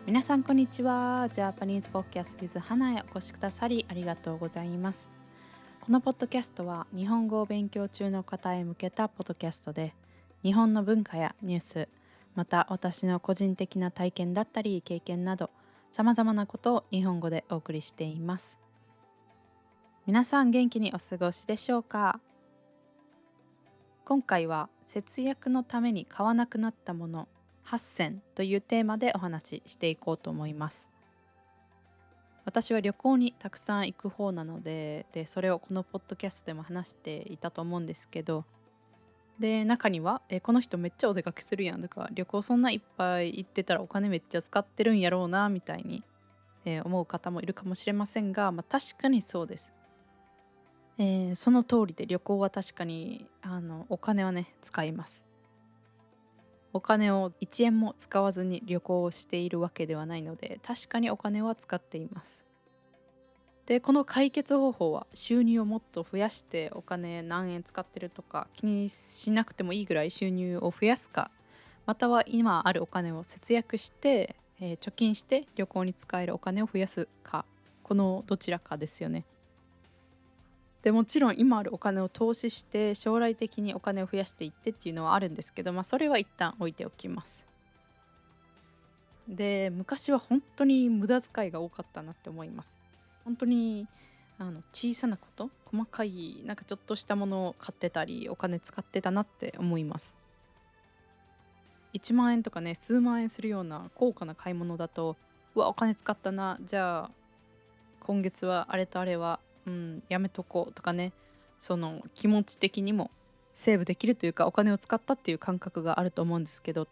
皆さんこんにちは。ジャパニーズポッキャス with 花へお越しくださりありがとうございます。このポッドキャストは日本語を勉強中の方へ向けたポッドキャストで、日本の文化やニュース、また私の個人的な体験だったり経験など、様々なことを日本語でお送りしています。皆さん元気にお過ごしでしょうか？今回は節約のために買わなくなったもの8選というテーマでお話ししていこうと思います。私は旅行にたくさん行く方なので、それをこのポッドキャストでも話していたと思うんですけど、で、中には、この人めっちゃお出かけするやんとか、旅行そんないっぱい行ってたらお金めっちゃ使ってるんやろうな、みたいに、思う方もいるかもしれませんが、確かにそうです。その通りで旅行は確かに、お金はね、使います。お金を1円も使わずに旅行をしているわけではないので、確かにお金は使っています。で、この解決方法は収入をもっと増やしてお金何円使ってるとか気にしなくてもいいぐらい収入を増やすか、または今あるお金を節約して、貯金して旅行に使えるお金を増やすか、このどちらかですよね。でもちろん今あるお金を投資して将来的にお金を増やしていってっていうのはあるんですけど、それは一旦置いておきます。で、昔は本当に無駄遣いが多かったなって思います。本当に小さなこと、細かいなんかちょっとしたものを買ってたり、お金使ってたなって思います。1万円とかね、数万円するような高価な買い物だと、うわ、お金使ったな、じゃあ今月はあれとあれは、やめとこうとかね、その気持ち的にもセーブできるというか、お金を使ったっていう感覚があると思うんですけど、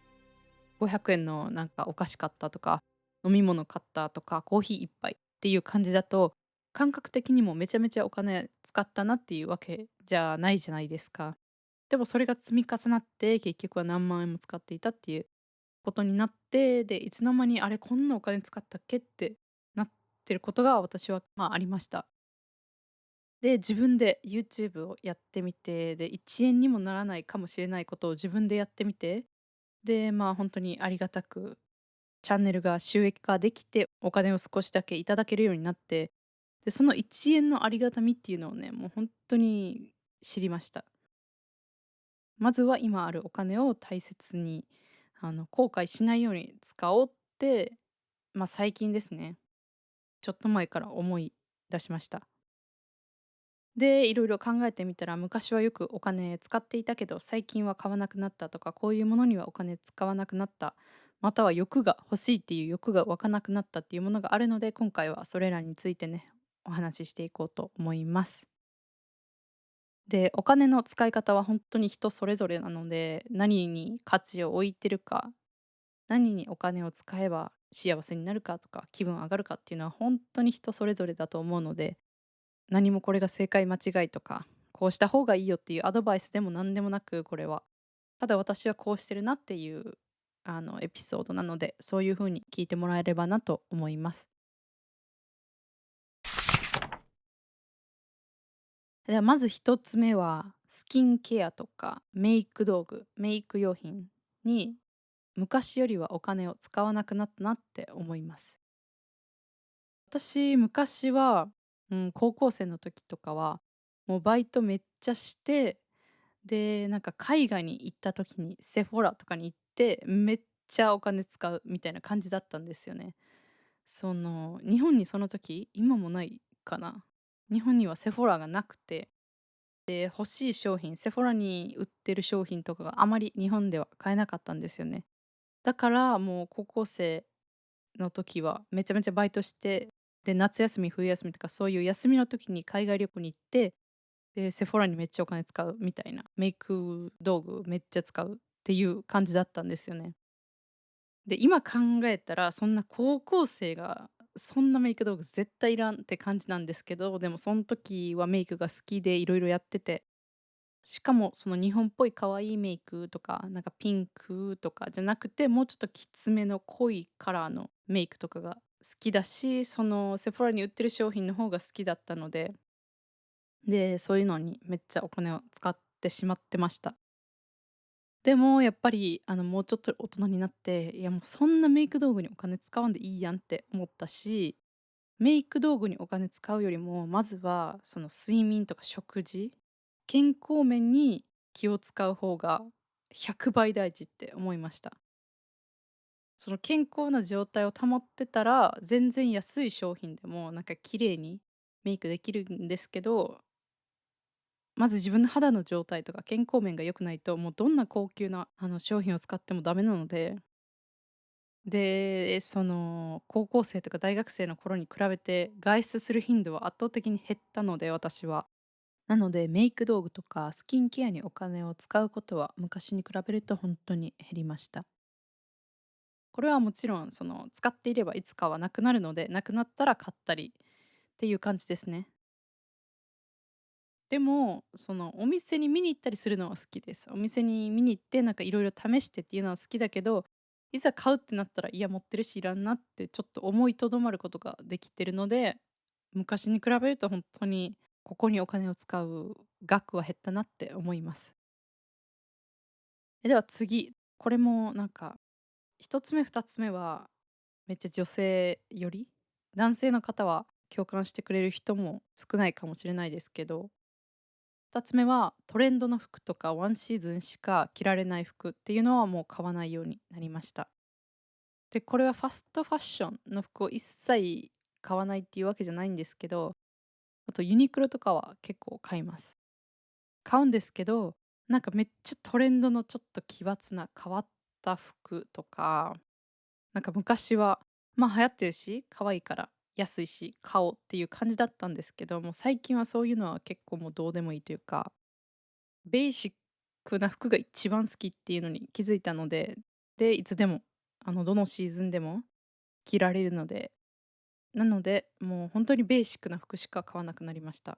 500円のなんかお菓子買ったとか、飲み物買ったとか、コーヒー一杯っていう感じだと、感覚的にもめちゃめちゃお金使ったなっていうわけじゃないじゃないですか。でもそれが積み重なって、結局は何万円も使っていたっていうことになって、で、いつの間にあれこんなお金使ったっけってなってることが私はありました。で、自分で YouTube をやってみて、で、1円にもならないかもしれないことを自分でやってみて、で、本当にありがたくチャンネルが収益化できて、お金を少しだけいただけるようになって、で、その1円のありがたみっていうのをね、もう本当に知りました。まずは今あるお金を大切に、後悔しないように使おうって、最近ですね、ちょっと前から思い出しました。で、いろいろ考えてみたら、昔はよくお金使っていたけど、最近は買わなくなったとか、こういうものにはお金使わなくなった、または欲が欲しいっていう欲が湧かなくなったっていうものがあるので、今回はそれらについてね、お話ししていこうと思います。で、お金の使い方は本当に人それぞれなので、何に価値を置いてるか、何にお金を使えば幸せになるかとか、気分上がるかっていうのは本当に人それぞれだと思うので、何もこれが正解間違いとか、こうした方がいいよっていうアドバイスでも何でもなく、これは。ただ私はこうしてるなっていう、エピソードなので、そういう風に聞いてもらえればなと思います。ではまず一つ目は、スキンケアとかメイク道具、メイク用品に昔よりはお金を使わなくなったなって思います。私、昔は、高校生の時とかは、もうバイトめっちゃして、で、なんか海外に行った時にセフォラとかに行って、めっちゃお金使うみたいな感じだったんですよね。日本にその時、今もないかな。日本にはセフォラがなくて、で、欲しい商品、セフォラに売ってる商品とかがあまり日本では買えなかったんですよね。だからもう高校生の時はめちゃめちゃバイトして、で、夏休み、冬休みとかそういう休みの時に海外旅行に行って、で、セフォラにめっちゃお金使うみたいな、メイク道具めっちゃ使うっていう感じだったんですよね。で、今考えたらそんな高校生がそんなメイク道具絶対いらんって感じなんですけど、でもその時はメイクが好きでいろいろやってて、しかもその日本っぽい可愛いメイクとか、なんかピンクとかじゃなくて、もうちょっときつめの濃いカラーのメイクとかが好きだし、そのセフォラに売ってる商品の方が好きだったので、で、そういうのにめっちゃお金を使ってしまってました。でもやっぱりもうちょっと大人になって、いやもうそんなメイク道具にお金使わんでいいやんって思ったし、メイク道具にお金使うよりも、まずはその睡眠とか食事、健康面に気を使う方が100倍大事って思いました。その健康な状態を保ってたら、全然安い商品でもなんか綺麗にメイクできるんですけど、まず自分の肌の状態とか健康面が良くないと、もうどんな高級な商品を使ってもダメなので、で、その高校生とか大学生の頃に比べて外出する頻度は圧倒的に減ったので、私は。なので、メイク道具とかスキンケアにお金を使うことは昔に比べると本当に減りました。これはもちろんその使っていればいつかはなくなるので、なくなったら買ったりっていう感じですね。でも、そのお店に見に行ったりするのは好きです。お店に見に行ってなんかいろいろ試してっていうのは好きだけど、いざ買うってなったら、いや持ってるしいらんなってちょっと思いとどまることができてるので、昔に比べると本当にここにお金を使う額は減ったなって思います。では次、これもなんか1つ目2つ目はめっちゃ女性より、男性の方は共感してくれる人も少ないかもしれないですけど、2つ目はトレンドの服とかワンシーズンしか着られない服っていうのはもう買わないようになりました。で、これはファストファッションの服を一切買わないっていうわけじゃないんですけど、あとユニクロとかは結構買います。買うんですけど、なんかめっちゃトレンドのちょっと奇抜な変わった服とか、なんか昔は、まあ流行ってるし、可愛いから安いし買おうっていう感じだったんですけど、もう最近はそういうのは結構もうどうでもいいというか、ベーシックな服が一番好きっていうのに気づいたので、で、いつでも、どのシーズンでも着られるので、なので、もう本当にベーシックな服しか買わなくなりました。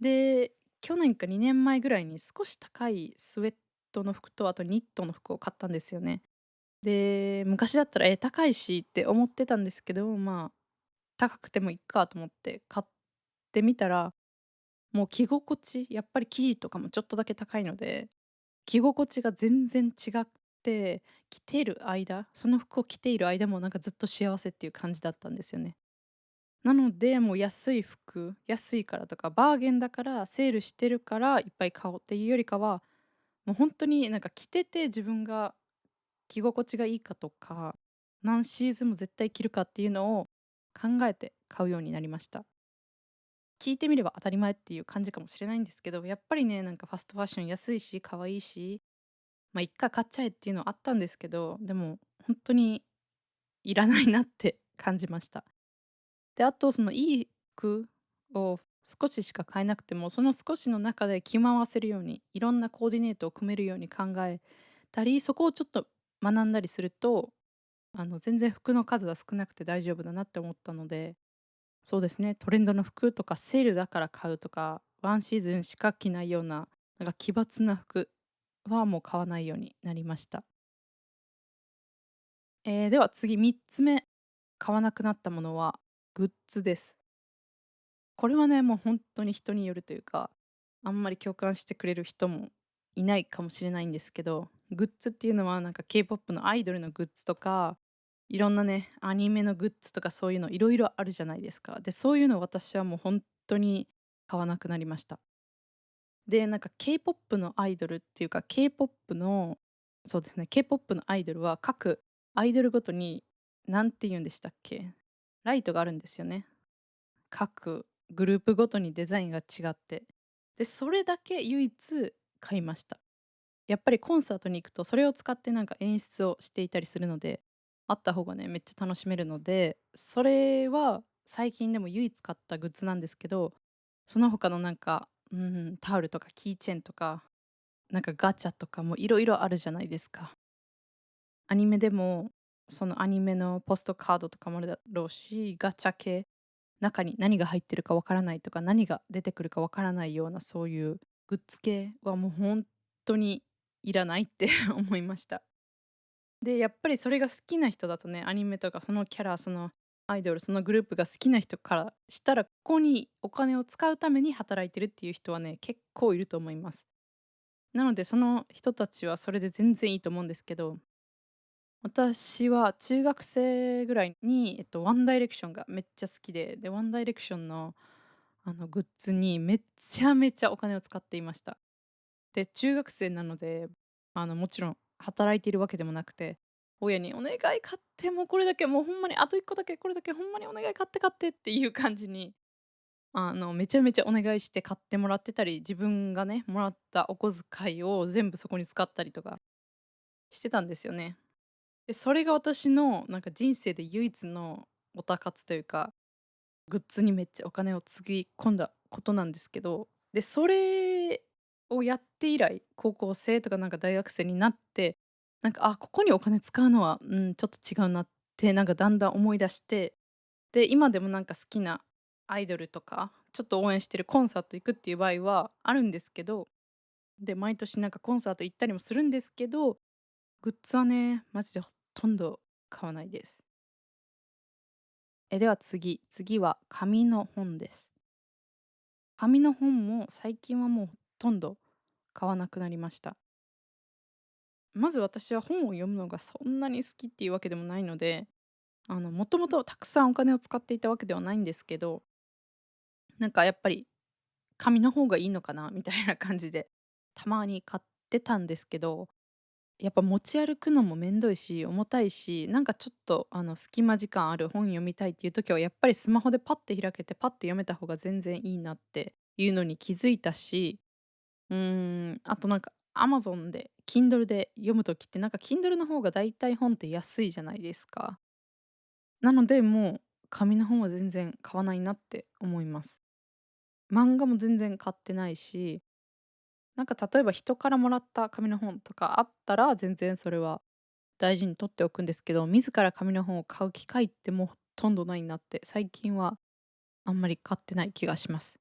で、去年か2年前ぐらいに少し高いスウェットの服と、あとニットの服を買ったんですよね。で、昔だったら、高いしって思ってたんですけど、まあ、高くてもいっかと思って買ってみたら、もう着心地、やっぱり生地とかもちょっとだけ高いので、着心地が全然違って、着ている間、その服を着ている間もなんかずっと幸せっていう感じだったんですよね。なので、もう安い服、安いからとか、バーゲンだから、セールしてるからいっぱい買おうっていうよりかは、もう本当になんか着てて自分が着心地がいいかとか、何シーズンも絶対着るかっていうのを考えて買うようになりました。聞いてみれば当たり前っていう感じかもしれないんですけど、やっぱりね、なんかファストファッション安いし、可愛いし、ま、いっか買っちゃえっていうのはあったんですけど、でも本当にいらないなって感じました。で、あとそのいい服を少ししか買えなくても、その少しの中で着回せるように、いろんなコーディネートを組めるように考えたり、そこをちょっと学んだりすると、全然服の数は少なくて大丈夫だなって思ったので、そうですね、トレンドの服とかセールだから買うとか、ワンシーズンしか着ないような、なんか奇抜な服はもう買わないようになりました。では次3つ目、買わなくなったものはグッズです。これはね、もう本当に人によるというか、あんまり共感してくれる人もいないかもしれないんですけど、グッズっていうのはなんか K-POP のアイドルのグッズとか、いろんなね、アニメのグッズとかそういうのいろいろあるじゃないですか。で、そういうの私はもう本当に買わなくなりました。で、なんか K-POP のアイドルっていうか、K-POP のそうですね、K-POP のアイドルは各アイドルごとに、何て言うんでしたっけ、ライトがあるんですよね。各グループごとにデザインが違って。で、それだけ唯一買いました。やっぱりコンサートに行くとそれを使ってなんか演出をしていたりするので、あった方がね、めっちゃ楽しめるので、それは最近でも唯一買ったグッズなんですけど、その他のなんか、タオルとかキーチェーンとか、なんかガチャとかもいろいろあるじゃないですか。アニメでも、そのアニメのポストカードとかもあるだろうし、ガチャ系、中に何が入ってるかわからないとか、何が出てくるかわからないようなそういうグッズ系はもう本当にいらないって思いました。で、やっぱりそれが好きな人だとね、アニメとかそのキャラ、そのアイドル、そのグループが好きな人からしたら、ここにお金を使うために働いてるっていう人はね、結構いると思います。なのでその人たちはそれで全然いいと思うんですけど、私は中学生ぐらいに、ワンダイレクションがめっちゃ好きで、ワンダイレクションの、グッズにめちゃめちゃお金を使っていました。で、中学生なので、もちろん働いているわけでもなくて、親に「お願い買って、もうこれだけ、もうほんまにあと1個だけ、これだけほんまにお願い買って買って」っていう感じに、めちゃめちゃお願いして買ってもらってたり、自分がね、もらったお小遣いを全部そこに使ったりとかしてたんですよね。で、それが私のなんか人生で唯一のオタ活というか、グッズにめっちゃお金をつぎ込んだことなんですけど、で、それをやって以来、高校生とかなんか大学生になって、なんか、あ、ここにお金使うのは、ちょっと違うなってなんかだんだん思い出して、で、今でもなんか好きなアイドルとか、ちょっと応援してるコンサート行くっていう場合はあるんですけど、で、毎年なんかコンサート行ったりもするんですけど、グッズはね、マジでほとんど買わないです。では次は紙の本です。紙の本も最近はもうほとんど買わなくなりました。まず私は本を読むのがそんなに好きっていうわけでもないので、もともとたくさんお金を使っていたわけではないんですけど、なんかやっぱり紙の方がいいのかなみたいな感じで、たまに買ってたんですけど、やっぱ持ち歩くのもめんどいし、重たいし、なんかちょっと隙間時間ある本読みたいっていう時はやっぱりスマホでパッて開けてパッて読めた方が全然いいなっていうのに気づいたし、あとなんか Amazon で Kindle で読む時ってなんか Kindle の方がだいたい本って安いじゃないですか。なので、もう紙の本は全然買わないなって思います。漫画も全然買ってないし、なんか例えば人からもらった紙の本とかあったら、全然それは大事に取っておくんですけど、自ら紙の本を買う機会ってもうほとんどないなって、最近はあんまり買ってない気がします。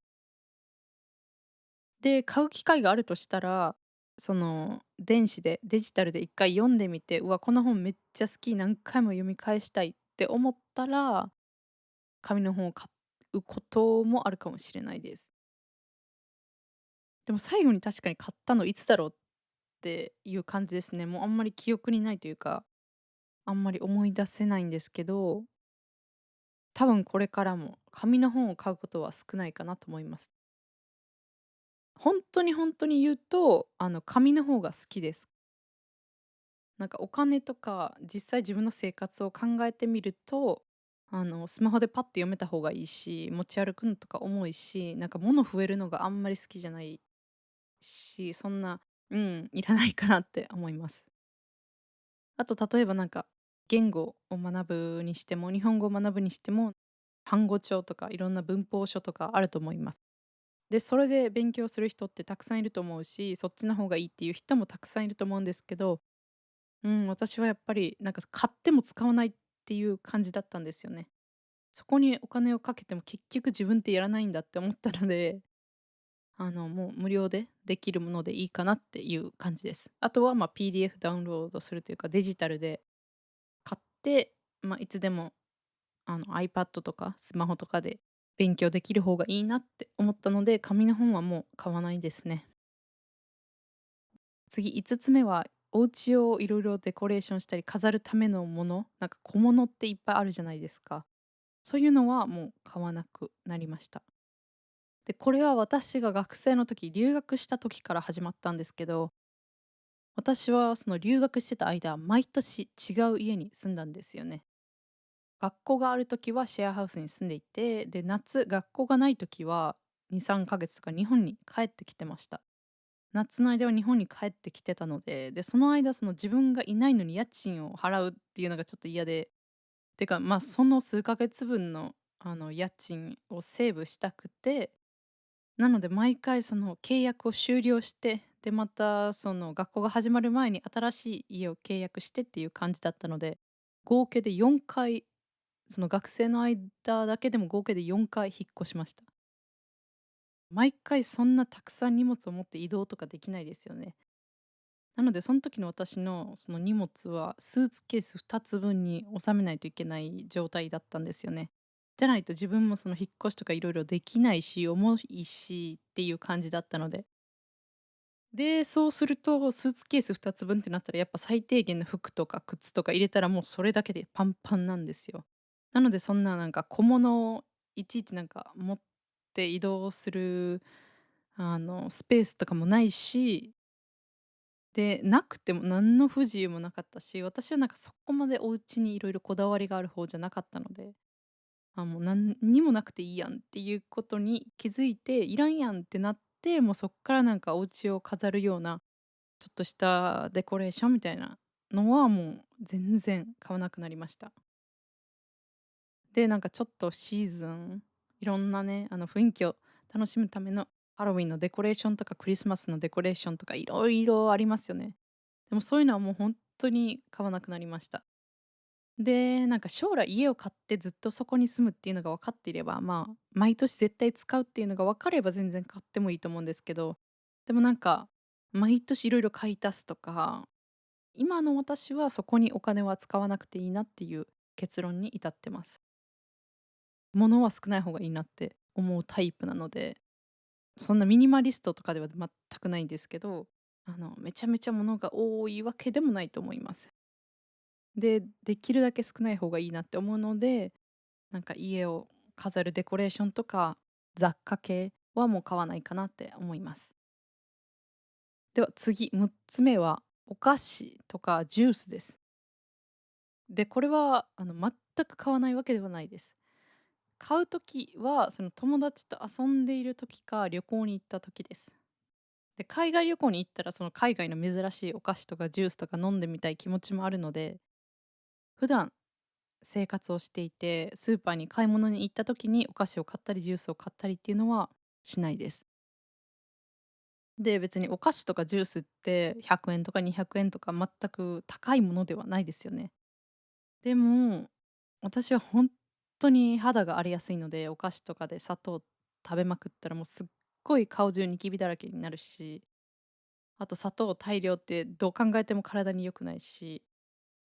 で、買う機会があるとしたら、その電子で、デジタルで一回読んでみて、うわ、この本めっちゃ好き、何回も読み返したいって思ったら、紙の本を買うこともあるかもしれないです。でも最後に確かに買ったのいつだろうっていう感じですね。もうあんまり記憶にないというか、あんまり思い出せないんですけど、多分これからも紙の本を買うことは少ないかなと思います。本当に言うと、紙の方が好きです。なんかお金とか、実際自分の生活を考えてみると、スマホでパッて読めた方がいいし、持ち歩くのとか重いし、なんか物増えるのがあんまり好きじゃないし、そんな、いらないかなって思います。あと例えばなんか、言語を学ぶにしても、日本語を学ぶにしても、単語帳とかいろんな文法書とかあると思います。で、それで勉強する人ってたくさんいると思うし、そっちの方がいいっていう人もたくさんいると思うんですけど、私はやっぱりなんか買っても使わないっていう感じだったんですよね。そこにお金をかけても結局自分ってやらないんだって思ったので、もう無料でできるものでいいかなっていう感じです。あとは、PDF ダウンロードするというか、デジタルで買って、いつでもiPad とかスマホとかで勉強できる方がいいなって思ったので、紙の本はもう買わないですね。次5つ目は、お家をいろいろデコレーションしたり飾るためのもの、なんか小物っていっぱいあるじゃないですか。そういうのはもう買わなくなりました。で、これは私が学生の時、留学した時から始まったんですけど、私はその留学してた間、毎年違う家に住んだんですよね。学校がある時はシェアハウスに住んでいて、で、夏、学校がない時は2、3ヶ月とか日本に帰ってきてました。夏の間は日本に帰ってきてたので、で、その間、その自分がいないのに家賃を払うっていうのがちょっと嫌で、てか、その数ヶ月分の、家賃をセーブしたくて、なので毎回その契約を終了して、で、またその学校が始まる前に新しい家を契約してっていう感じだったので、合計で4回、その学生の間だけでも合計で4回引っ越しました。毎回そんなたくさん荷物を持って移動とかできないですよね。なのでその時の私のその荷物はスーツケース2つ分に収めないといけない状態だったんですよね。じゃないと自分もその引っ越しとかいろいろできないし、重いしっていう感じだったので。で、そうするとスーツケース2つ分ってなったらやっぱ最低限の服とか靴とか入れたらもうそれだけでパンパンなんですよ。なのでそんななんか小物をいちいちなんか持って移動するスペースとかもないし、で、なくても何の不自由もなかったし、私はなんかそこまでお家にいろいろこだわりがある方じゃなかったので、もう何にもなくていいやんっていうことに気づいて、いらんやんってなって、もうそっからなんかお家を飾るような、ちょっとしたデコレーションみたいなのはもう全然買わなくなりました。で、なんかちょっとシーズン、いろんなね、雰囲気を楽しむためのハロウィンのデコレーションとかクリスマスのデコレーションとかいろいろありますよね。でもそういうのはもう本当に買わなくなりました。で、なんか将来家を買ってずっとそこに住むっていうのが分かっていれば、まあ、毎年絶対使うっていうのが分かれば全然買ってもいいと思うんですけど、でもなんか、毎年いろいろ買い足すとか、今の私はそこにお金は使わなくていいなっていう結論に至ってます。物は少ない方がいいなって思うタイプなので、そんなミニマリストとかでは全くないんですけど、めちゃめちゃ物が多いわけでもないと思います。で、できるだけ少ない方がいいなって思うので、なんか家を飾るデコレーションとか、雑貨系はもう買わないかなって思います。では次、6つ目はお菓子とかジュースです。で、これは全く買わないわけではないです。買う時は、その友達と遊んでいる時か旅行に行った時です。で、海外旅行に行ったらその海外の珍しいお菓子とかジュースとか飲んでみたい気持ちもあるので、普段生活をしていて、スーパーに買い物に行った時にお菓子を買ったりジュースを買ったりっていうのはしないです。で、別にお菓子とかジュースって100円とか200円とか全く高いものではないですよね。でも、私は本当に肌が荒れやすいので、お菓子とかで砂糖食べまくったらもうすっごい顔中ニキビだらけになるし、あと砂糖大量ってどう考えても体に良くないし、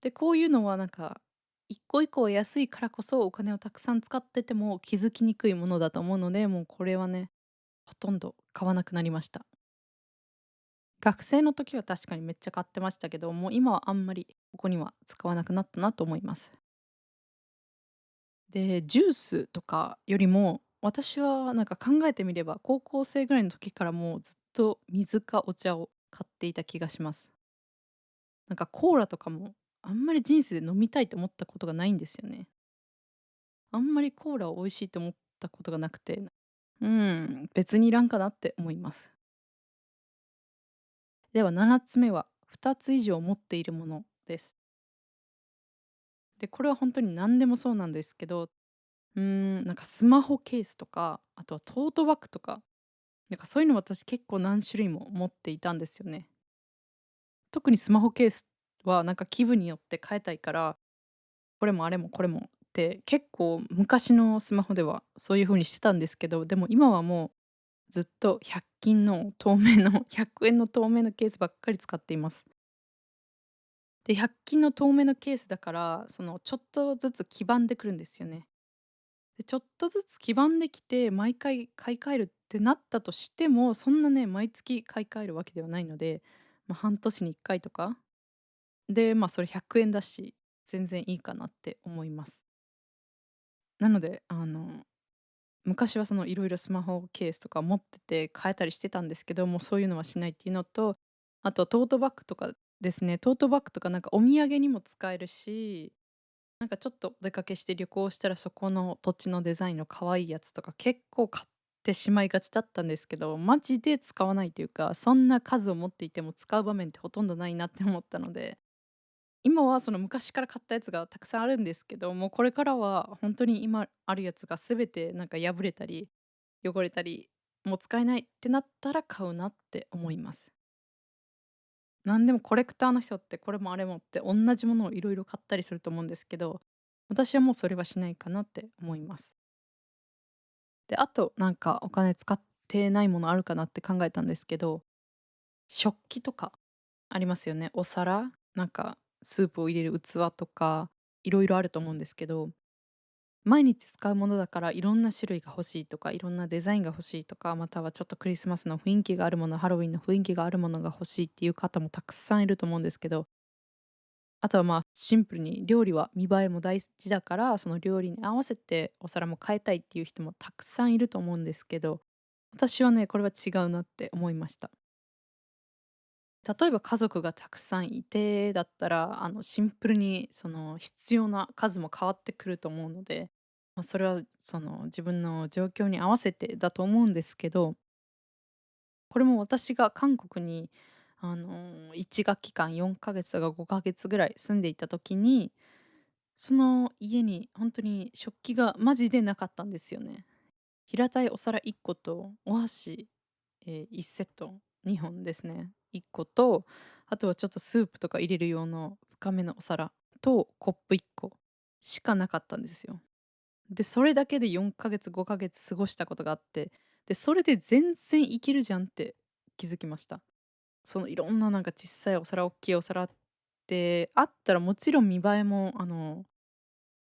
で、こういうのはなんか、一個一個は安いからこそお金をたくさん使ってても気づきにくいものだと思うので、もうこれはね、ほとんど買わなくなりました。学生の時は確かにめっちゃ買ってましたけど、もう今はあんまりここには使わなくなったなと思います。で、ジュースとかよりも、私はなんか考えてみれば、高校生ぐらいの時からもうずっと水かお茶を買っていた気がします。なんかコーラとかもあんまり人生で飲みたいと思ったことがないんですよね。あんまりコーラを美味しいと思ったことがなくて、別にいらんかなって思います。では7つ目は、2つ以上持っているものです。で、これは本当に何でもそうなんですけど、なんかスマホケースとか、あとはトートバッグとか、なんかそういうの私結構何種類も持っていたんですよね。特にスマホケースはなんか気分によって変えたいから、これもあれもこれもって結構昔のスマホではそういう風にしてたんですけど、でも今はもうずっと100均の透明の100円の透明のケースばっかり使っています。で、100均の透明のケースだから、そのちょっとずつ黄ばんでくるんですよね。で、ちょっとずつ黄ばんできて、毎回買い替えるってなったとしても、そんなね、毎月買い替えるわけではないので、半年に1回とかで、それ100円だし、全然いいかなって思います。なので、昔はそのいろいろスマホケースとか持ってて変えたりしてたんですけど、もうそういうのはしないっていうのと、あとトートバッグとかですね。トートバッグとかなんかお土産にも使えるし、なんかちょっとお出かけして旅行したらそこの土地のデザインの可愛いやつとか結構買ってしまいがちだったんですけど、マジで使わないというか、そんな数を持っていても使う場面ってほとんどないなって思ったので、今はその昔から買ったやつがたくさんあるんですけど、もうこれからは本当に今あるやつが全てなんか破れたり、汚れたり、もう使えないってなったら買うなって思います。なんでもコレクターの人ってこれもあれもって同じものをいろいろ買ったりすると思うんですけど、私はもうそれはしないかなって思います。で、あとなんかお金使ってないものあるかなって考えたんですけど、食器とかありますよね。お皿、なんかスープを入れる器とか、いろいろあると思うんですけど、毎日使うものだからいろんな種類が欲しいとか、いろんなデザインが欲しいとか、またはちょっとクリスマスの雰囲気があるもの、ハロウィンの雰囲気があるものが欲しいっていう方もたくさんいると思うんですけど、あとはシンプルに料理は見栄えも大事だから、その料理に合わせてお皿も変えたいっていう人もたくさんいると思うんですけど、私はね、これは違うなって思いました。例えば家族がたくさんいてだったら、シンプルにその必要な数も変わってくると思うので、それはその自分の状況に合わせてだと思うんですけど、これも私が韓国に1学期間4ヶ月とか5ヶ月ぐらい住んでいた時に、その家に本当に食器がマジでなかったんですよね。平たいお皿1個とお箸、1セット2本ですね。1個と、あとはちょっとスープとか入れる用の深めのお皿とコップ1個しかなかったんですよ。で、それだけで4ヶ月、5ヶ月過ごしたことがあって、で、それで全然いけるじゃんって気づきました。そのいろんななんか小さいお皿、大きいお皿ってあったらもちろん見栄えも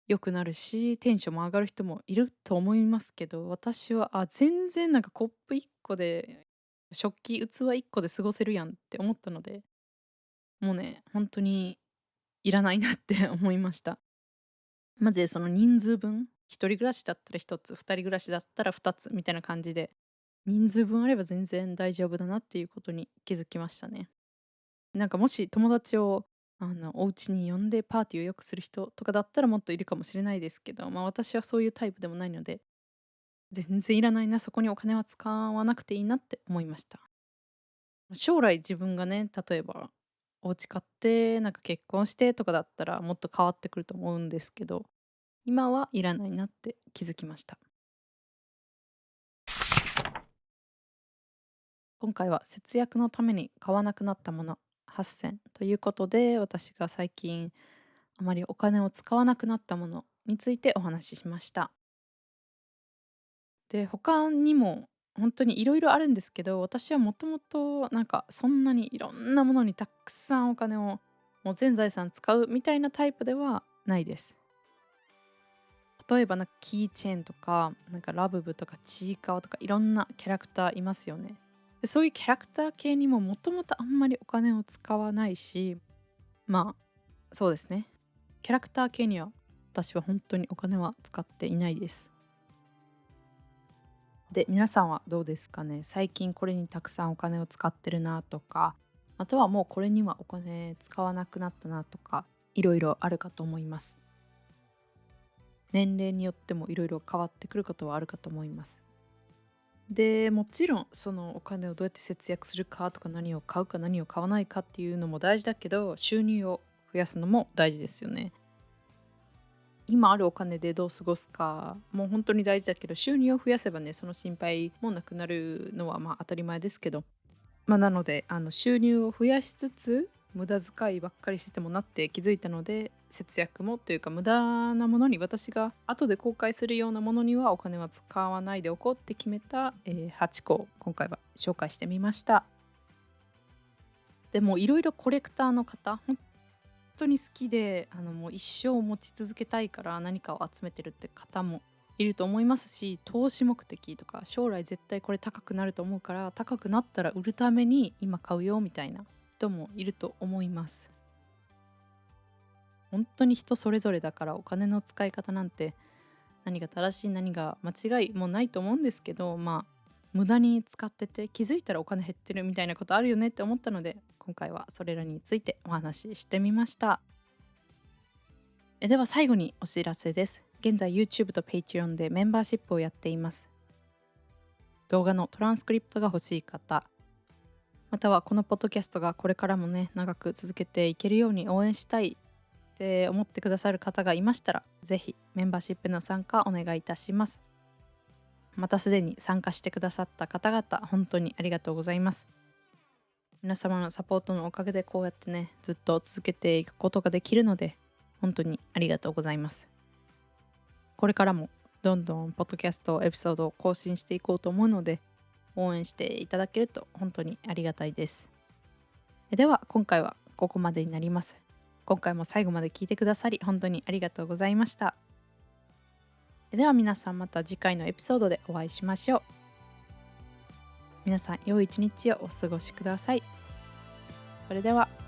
良くなるし、テンションも上がる人もいると思いますけど、私は、全然なんかコップ1個で、食器、器1個で過ごせるやんって思ったので、もうね、本当にいらないなって思いました。まずその人数分、一人暮らしだったら1つ、二人暮らしだったら2つみたいな感じで、人数分あれば全然大丈夫だなっていうことに気づきましたね。なんかもし友達をお家に呼んでパーティーをよくする人とかだったらもっといるかもしれないですけど、私はそういうタイプでもないので、全然いらないな、そこにお金は使わなくていいなって思いました。将来自分がね、例えばお家買って、なんか結婚してとかだったらもっと変わってくると思うんですけど、今はいらないなって気づきました。今回は節約のために買わなくなったもの8選ということで、私が最近あまりお金を使わなくなったものについてお話ししました。で、他にも本当にいろいろあるんですけど、私はもともとなんかそんなにいろんなものにたくさんお金をもう全財産使うみたいなタイプではないです。例えばなんかキーチェーンとか、なんかラブブとかちいかわとかいろんなキャラクターいますよね。で、そういうキャラクター系にももともとあんまりお金を使わないし、そうですね。キャラクター系には私は本当にお金は使っていないです。で、皆さんはどうですかね。最近これにたくさんお金を使ってるなとか、あとはもうこれにはお金使わなくなったなとか、いろいろあるかと思います。年齢によってもいろいろ変わってくることはあるかと思います。で、もちろんそのお金をどうやって節約するかとか、何を買うか何を買わないかっていうのも大事だけど、収入を増やすのも大事ですよね。今あるお金でどう過ごすかもう本当に大事だけど、収入を増やせばね、その心配もなくなるのは当たり前ですけど、なので収入を増やしつつ無駄遣いばっかりしててもなって気づいたので、節約もというか無駄なものに、私が後で後悔するようなものにはお金は使わないでおこうって決めた、8個を今回は紹介してみました。でもいろいろコレクターの方、本当に好きでもう一生持ち続けたいから何かを集めてるって方もいると思いますし、投資目的とか将来絶対これ高くなると思うから高くなったら売るために今買うよみたいな人もいると思います。本当に人それぞれだから、お金の使い方なんて何が正しい何が間違いもないと思うんですけど、無駄に使ってて気づいたらお金減ってるみたいなことあるよねって思ったので、今回はそれらについてお話ししてみました。では最後にお知らせです。現在 YouTube と Patreon でメンバーシップをやっています。動画のトランスクリプトが欲しい方、またはこのポッドキャストがこれからもね長く続けていけるように応援したいって思ってくださる方がいましたら、ぜひメンバーシップの参加お願いいたします。またすでに参加してくださった方々、本当にありがとうございます。皆様のサポートのおかげでこうやってねずっと続けていくことができるので、本当にありがとうございます。これからもどんどんポッドキャストエピソードを更新していこうと思うので、応援していただけると本当にありがたいです。では今回はここまでになります。今回も最後まで聞いてくださり本当にありがとうございました。では皆さんまた次回のエピソードでお会いしましょう。皆さん良い一日をお過ごしください。それでは。